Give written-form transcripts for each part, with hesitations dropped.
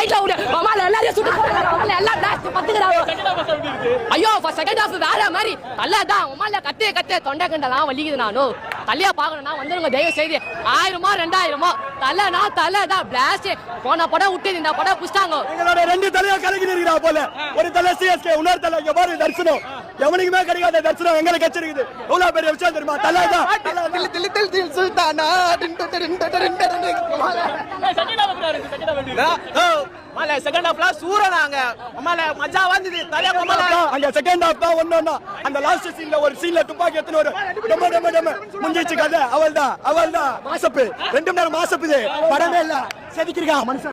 நைட்ல விடு மாமால எல்லாரையும் சுட்டு போறாங்க எல்லாம் லாஸ்ட் பத்துக்குறாங்க ஐயோ செகண்ட் ஹாஃப் வேற மாதிரி தலதான் மாமால கத்தே தொண்டை கண்டலாம் வலிக்குது நானோ தலையா பாக்கணும்னா வந்துருங்க தயவு செய்து 1000 2000 தலதான் பிளாஸ்ட் போன படம் விட்டு இந்த படம் புடிச்சாங்க எங்களோட ரெண்டு தலையா கலக்கிட்டு போல ஒரு தலை சிஎஸ்கே இன்னொரு தலை இங்க பாரு தரிசனம் எவனுக்குமே கிடைக்காத தரிசனம் எங்களுக்கு கிடைச்சிருக்குது எவ்வளவு பெரிய விஷயம் தெரியுமா தலதான் தில் சுல்தானா மால செகண்ட் ஹாஃப்ல சூரனாங்க மால மஜா வந்தது தலைய மால அங்க செகண்ட் ஹாஃப் தான் ஒண்ணா அந்த லாஸ்ட் சீன்ல ஒரு சீன்ல துப்பாக்கி எடுத்து ஒரு டம முஞ்சிச்சு கதை அவள்தான் மாசப்பு 2 மணி நேரம் மாசப்புது படமே இல்ல செதிக்கிறா மனுஷன்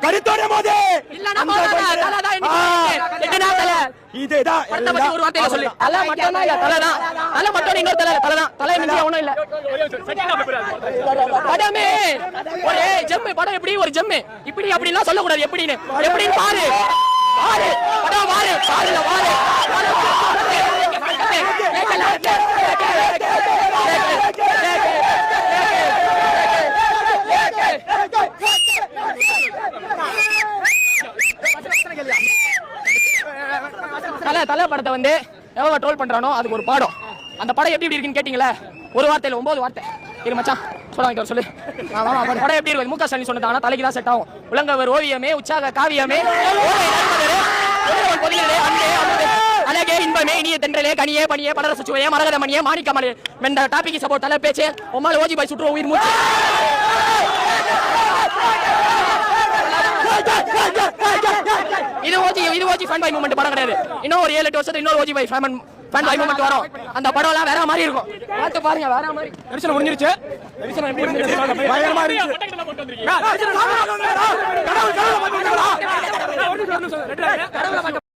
கருத்தோட மோதே இதேதான் ஒரு வார்த்தையில சொல்லு தலை மட்டும் தான் இல்ல தலை மட்டும் இன்னொரு தலை மிஞ்சி ஒண்ணும் இல்ல படமே ஒரு ஜெம் படம் எப்படி ஒரு ஜெம் இப்படி அப்படிலாம் சொல்ல கூடாது எப்படின்னு பாரு படம் பாரு தலை படத்தை வந்து எவ்வளவு ட்ரோல் பண்றானோ அதுக்கு ஒரு பாடம் அந்த படம் எப்படி இருக்குன்னு கேட்டீங்களா ஒரு வார்த்தையில 9 வார்த்தை இரு மச்சான் சொல்ல சொல்லு படம் எப்படி இருக்கு முக ஸ்டாலின் சொன்னது ஆனா தலைக்கு தான் செட் ஆகும் உலங்கவர் ஓவியமே உற்சாக காவியமே அழகே இன்பமே இனிய தென்றலே கனியே பனியே படர சுச்சுவையே மரகத மணியே மாணிக்கமலே மென்ற டாபிக் சப்போர்ட் தலை பேச்சு உம்மால ஓஜி பாய் சுற்றுவோம் உயிர் மூச்சு இது ஓஜி ஃபேன் பாய் மூமெண்ட் படம் கிடையாது இன்னும் ஒரு 7-8 வருஷத்துக்கு இன்னொரு ஓஜி பாய் ஃபேன் பாய் மூமெண்ட் வரும் அந்த படம் எல்லாம் வேற மாதிரி இருக்கும் பார்த்து பாருங்க வேற மாதிரி தரிசனம் முடிஞ்சிருச்சு தரிசனம் எப்படி இருந்துச்சு பயங்கரமா இருந்துச்சு